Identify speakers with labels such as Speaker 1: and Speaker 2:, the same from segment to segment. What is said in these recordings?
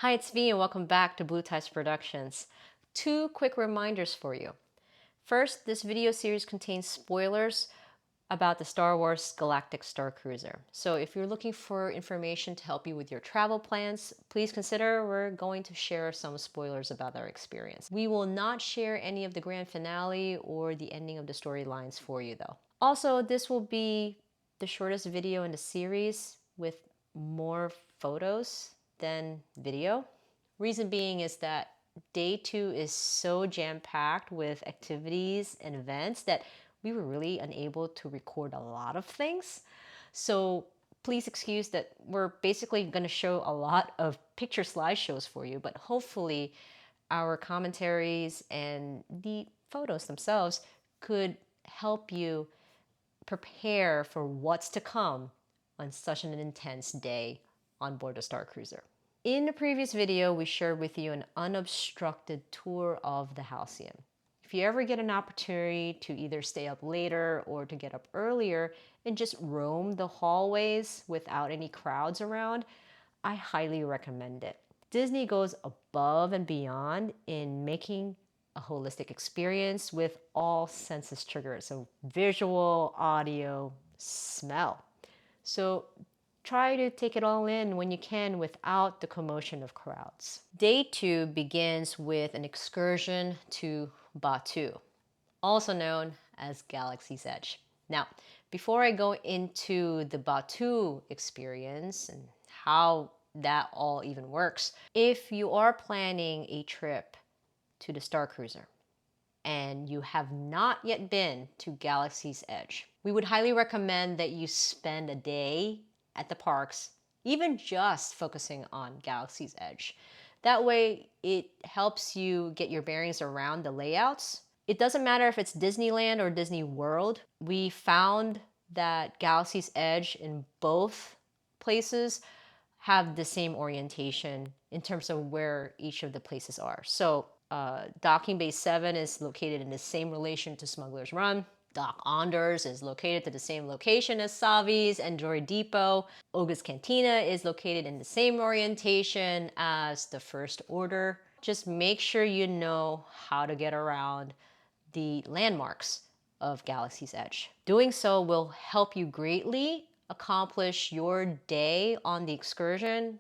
Speaker 1: Hi, it's V and welcome back to Blue Ties Productions. Two quick reminders for you. First, this video series contains spoilers about the Star Wars Galactic Starcruiser. So if you're looking for information to help you with your travel plans, please consider we're going to share some spoilers about our experience. We will not share any of the grand finale or the ending of the storylines for you though. Also, this will be the shortest video in the series with more photos than video. Reason being is that day 2 is so jam-packed with activities and events that we were really unable to record a lot of things. So please excuse that we're basically going to show a lot of picture slideshows for you, but hopefully our commentaries and the photos themselves could help you prepare for what's to come on such an intense day on board the Starcruiser. In the previous video, we shared with you an unobstructed tour of the Halcyon. If you ever get an opportunity to either stay up later or to get up earlier and just roam the hallways without any crowds around, I highly recommend it. Disney goes above and beyond in making a holistic experience with all senses triggered. So visual, audio, smell. So try to take it all in when you can without the commotion of crowds. Day 2 begins with an excursion to Batuu, also known as Galaxy's Edge. Now, before I go into the Batuu experience and how that all even works, if you are planning a trip to the Starcruiser and you have not yet been to Galaxy's Edge, we would highly recommend that you spend a day at the parks, even just focusing on Galaxy's Edge. That way, it helps you get your bearings around the layouts. It doesn't matter if it's Disneyland or Disney World. We found that Galaxy's Edge in both places have the same orientation in terms of where each of the places are. So Docking Bay 7 is located in the same relation to Smuggler's Run. Dock Onders is located to the same location as Savi's and Droid Depot. Oga's Cantina is located in the same orientation as the First Order. Just make sure you know how to get around the landmarks of Galaxy's Edge. Doing so will help you greatly accomplish your day on the excursion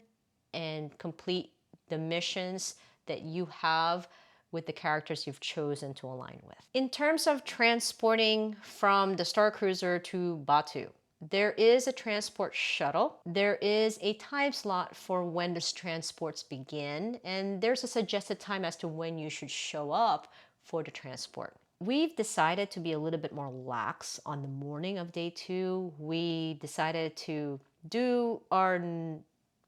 Speaker 1: and complete the missions that you have with the characters you've chosen to align with. In terms of transporting from the Starcruiser to Batuu, there is a transport shuttle. There is a time slot for when the transports begin, and there's a suggested time as to when you should show up for the transport. We've decided to be a little bit more lax on the morning of day 2. We decided to do our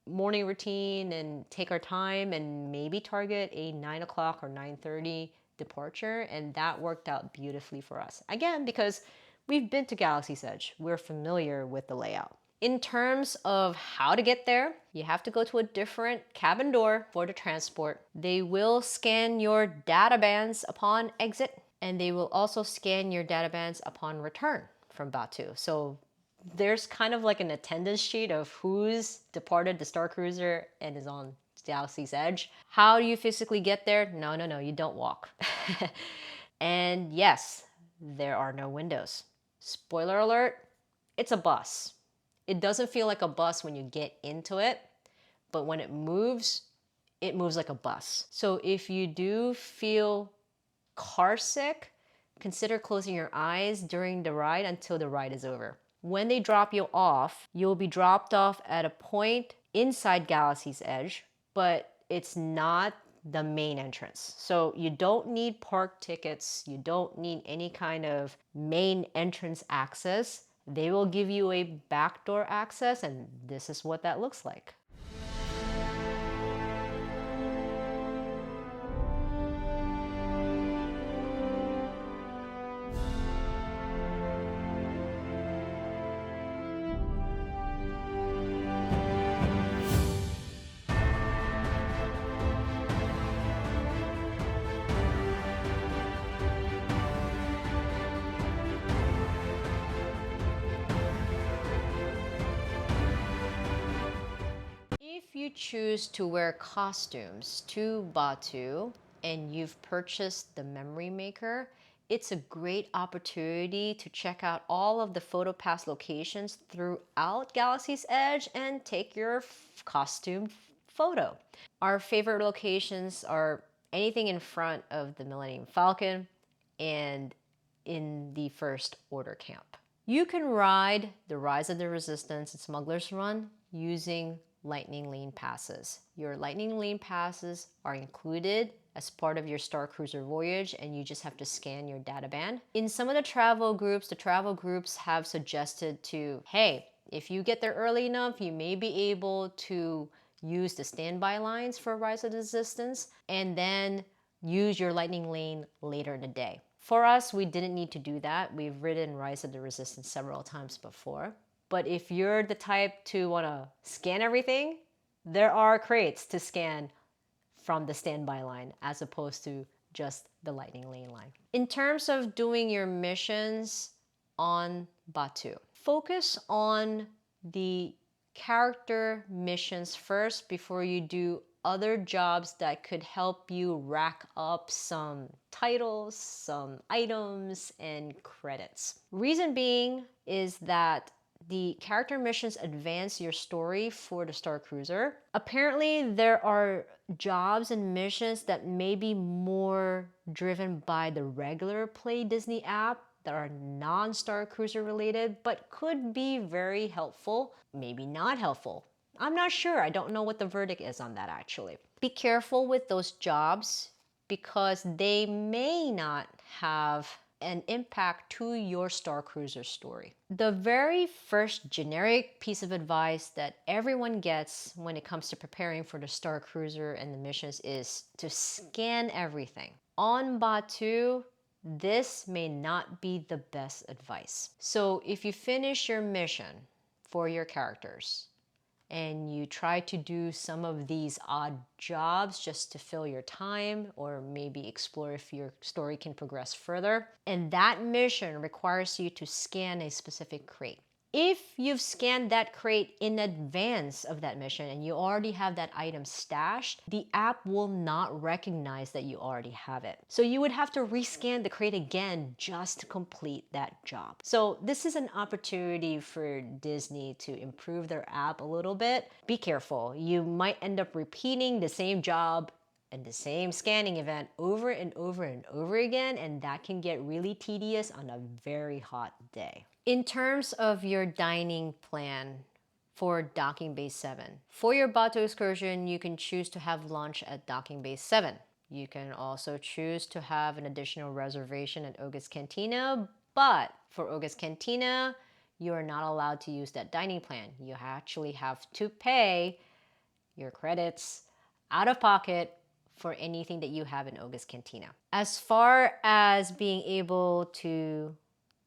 Speaker 1: morning routine and take our time and maybe target a 9 o'clock or 9:30 departure, and that worked out beautifully for us. Again, because we've been to Galaxy's Edge. We're familiar with the layout. In terms of how to get there, you have to go to a different cabin door for the transport. They will scan your data bands upon exit, and they will also scan your data bands upon return from Batuu. So there's kind of like an attendance sheet of who's departed the Starcruiser and is on Galaxy's Edge. How do you physically get there? No, you don't walk. And yes, there are no windows. Spoiler alert, it's a bus. It doesn't feel like a bus when you get into it, but when it moves like a bus. So if you do feel car sick, consider closing your eyes during the ride until the ride is over. When they drop you off, you'll be dropped off at a point inside Galaxy's Edge, but it's not the main entrance. So you don't need park tickets. You don't need any kind of main entrance access. They will give you a backdoor access, and this is what that looks like. you choose to wear costumes to Batuu and you've purchased the memory maker, it's a great opportunity to check out all of the PhotoPass locations throughout Galaxy's Edge and take your costume photo. Our favorite locations are anything in front of the Millennium Falcon and in the First Order camp. You can ride the Rise of the Resistance and Smuggler's Run using Lightning Lane passes. Your Lightning Lane passes are included as part of your Starcruiser voyage, and you just have to scan your data band. In some of the travel groups have suggested to, hey, if you get there early enough, you may be able to use the standby lines for Rise of the Resistance and then use your Lightning Lane later in the day. For us, we didn't need to do that. We've ridden Rise of the Resistance several times before. But if you're the type to want to scan everything, there are crates to scan from the standby line as opposed to just the Lightning Lane line. In terms of doing your missions on Batuu, focus on the character missions first before you do other jobs that could help you rack up some titles, some items, and credits. Reason being is that the character missions advance your story for the Starcruiser. Apparently, there are jobs and missions that may be more driven by the regular Play Disney app that are non-Starcruiser related, but could be very helpful, maybe not helpful. I'm not sure. I don't know what the verdict is on that actually. Be careful with those jobs because they may not have an impact to your Starcruiser story. The very first generic piece of advice that everyone gets when it comes to preparing for the Starcruiser and the missions is to scan everything. On Batuu, this may not be the best advice. So if you finish your mission for your characters, and you try to do some of these odd jobs just to fill your time or maybe explore if your story can progress further. And that mission requires you to scan a specific crate. If you've scanned that crate in advance of that mission and you already have that item stashed, the app will not recognize that you already have it. So you would have to rescan the crate again just to complete that job. So this is an opportunity for Disney to improve their app a little bit. Be careful. You might end up repeating the same job and the same scanning event over and over and over again, and that can get really tedious on a very hot day. In terms of your dining plan for Docking Bay 7, for your Batuu excursion, you can choose to have lunch at Docking Bay 7. You can also choose to have an additional reservation at Oga's Cantina, but for Oga's Cantina, you are not allowed to use that dining plan. You actually have to pay your credits out of pocket for anything that you have in Oga's Cantina. As far as being able to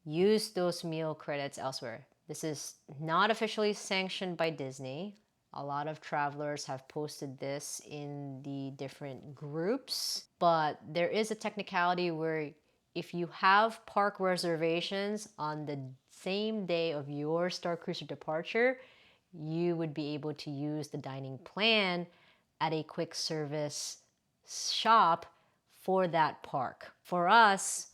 Speaker 1: use those meal credits elsewhere, this is not officially sanctioned by Disney. A lot of travelers have posted this in the different groups, but there is a technicality where if you have park reservations on the same day of your Starcruiser departure, you would be able to use the dining plan at a quick service shop for that park. For us,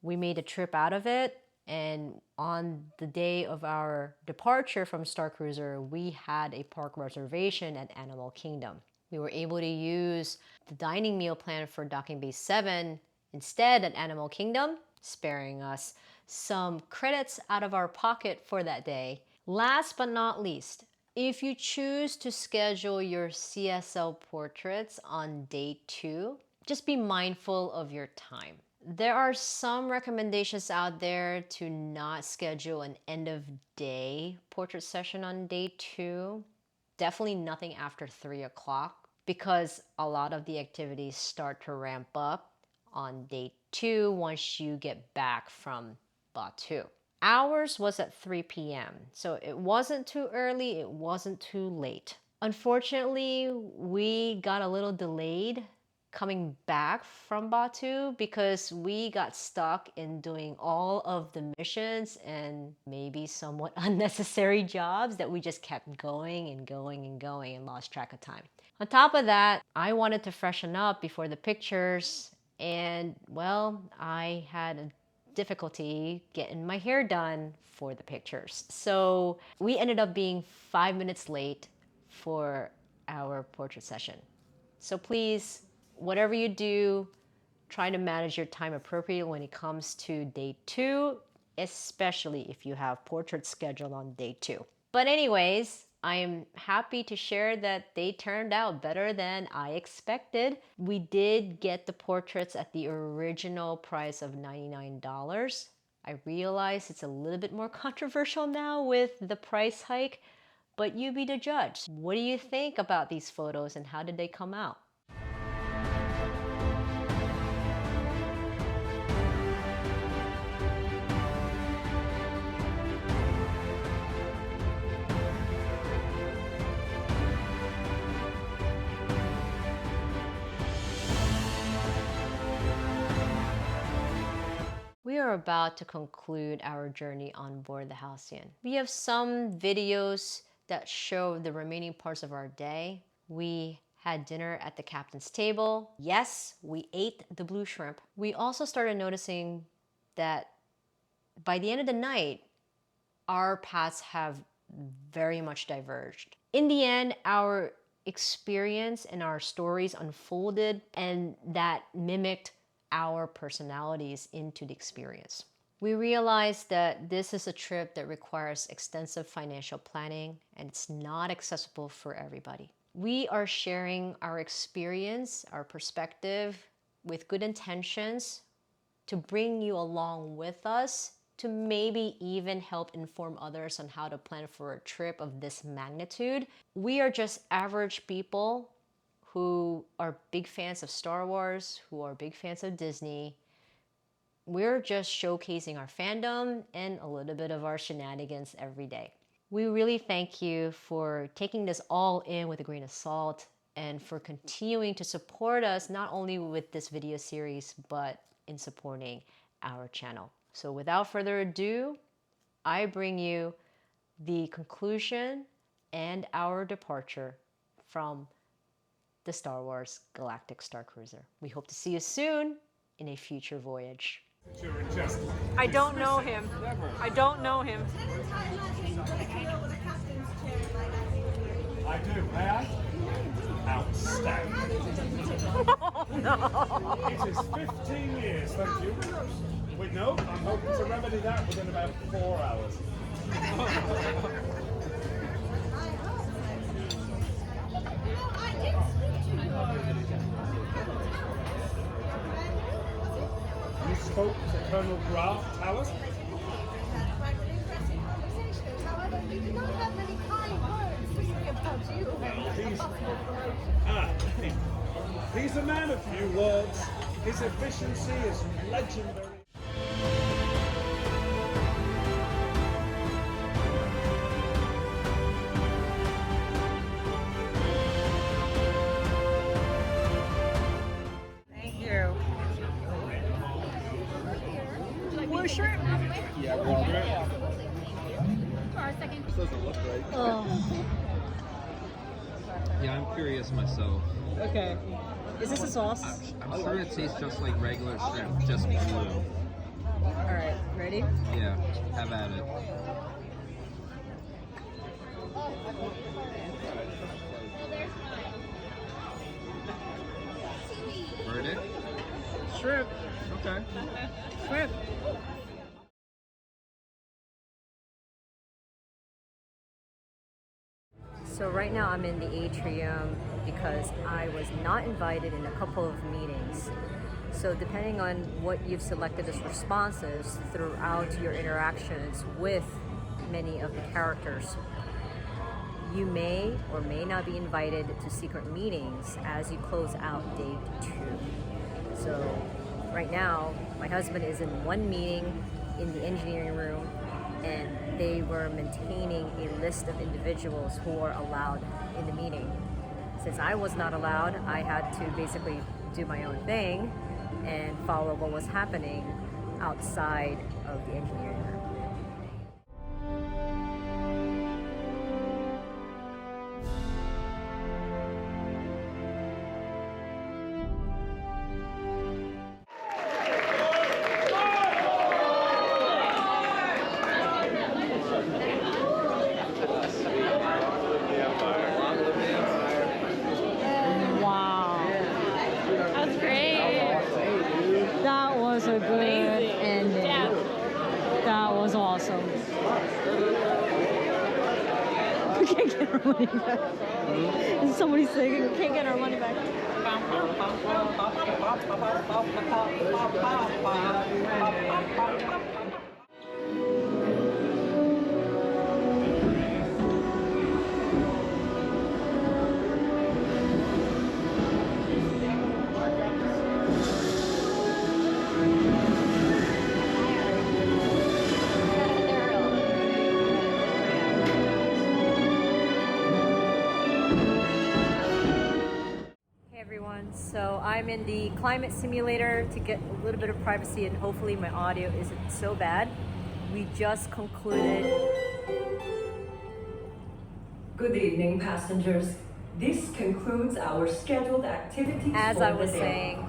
Speaker 1: we made a trip out of it, and on the day of our departure from Starcruiser, we had a park reservation at Animal Kingdom. We were able to use the dining meal plan for Docking Bay 7 instead at Animal Kingdom, sparing us some credits out of our pocket for that day. Last but not least, if you choose to schedule your CSL Portraits on day 2, just be mindful of your time. There are some recommendations out there to not schedule an end of day portrait session on day 2. Definitely nothing after 3 o'clock because a lot of the activities start to ramp up on day 2 once you get back from Batuu. Ours was at 3 p.m. So it wasn't too early, it wasn't too late. Unfortunately, we got a little delayed coming back from Batuu because we got stuck in doing all of the missions and maybe somewhat unnecessary jobs that we just kept going and going and going and lost track of time. On top of that, I wanted to freshen up before the pictures, and well, I had a difficulty getting my hair done for the pictures. So we ended up being 5 minutes late for our portrait session. So please, whatever you do, try to manage your time appropriately when it comes to day 2, especially if you have portraits scheduled on day 2. But anyways, I am happy to share that they turned out better than I expected. We did get the portraits at the original price of $99. I realize it's a little bit more controversial now with the price hike, but you be the judge. What do you think about these photos and how did they come out? We are about to conclude our journey on board the Halcyon. We have some videos that show the remaining parts of our day. We had dinner at the captain's table. Yes, we ate the blue shrimp. We also started noticing that by the end of the night, our paths have very much diverged. In the end, our experience and our stories unfolded, and that mimicked our personalities into the experience. We realized that this is a trip that requires extensive financial planning and it's not accessible for everybody. We are sharing our experience, our perspective with good intentions to bring you along with us to maybe even help inform others on how to plan for a trip of this magnitude. We are just average people who are big fans of Star Wars, who are big fans of Disney. We're just showcasing our fandom and a little bit of our shenanigans every day. We really thank you for taking this all in with a grain of salt and for continuing to support us not only with this video series, but in supporting our channel. So without further ado, I bring you the conclusion and our departure from the Star Wars Galactic Starcruiser. We hope to see you soon in a future voyage.
Speaker 2: I don't know him. I don't know him.
Speaker 3: I do, may I? Outstanding.
Speaker 2: Oh, no.
Speaker 3: It is 15 years, thank you. Wait, no, I'm hoping to remedy that within about 4 hours. You spoke to Colonel Graf Towers?
Speaker 4: However, we do not have many kind words to say about you.
Speaker 3: He's a man of few words. His efficiency is legendary.
Speaker 2: Thank you. Blue shirt?
Speaker 3: Yeah, well,
Speaker 5: This doesn't look right.
Speaker 2: Oh.
Speaker 5: Yeah, I'm curious myself.
Speaker 2: Okay. Is this a sauce?
Speaker 5: I'm sure it tastes just like regular shrimp, just blue.
Speaker 2: Alright, ready?
Speaker 5: Yeah, have at it. Verdict?
Speaker 2: Shrimp.
Speaker 5: Okay.
Speaker 2: Shrimp.
Speaker 1: So right now I'm in the atrium because I was not invited in a couple of meetings. So depending on what you've selected as responses throughout your interactions with many of the characters, you may or may not be invited to secret meetings as you close out day 2. So right now, my husband is in one meeting in the engineering room, and they were maintaining a list of individuals who are allowed in the meeting. Since I was not allowed, I had to basically do my own thing and follow what was happening outside of the engineering room.
Speaker 2: Wow. That's great.
Speaker 1: That was a good ending.
Speaker 2: Yeah.
Speaker 1: That was awesome. We can't get our money back. Is somebody singing? We can't get our money back. So I'm in the climate simulator to get a little bit of privacy, and hopefully my audio isn't so bad. We just concluded.
Speaker 6: Good evening, passengers. This concludes our scheduled activities.
Speaker 1: As
Speaker 6: for
Speaker 1: I
Speaker 6: the
Speaker 1: was
Speaker 6: day.
Speaker 1: saying,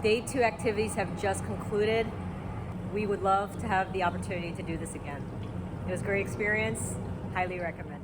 Speaker 1: day 2 activities have just concluded. We would love to have the opportunity to do this again. It was a great experience. Highly recommend.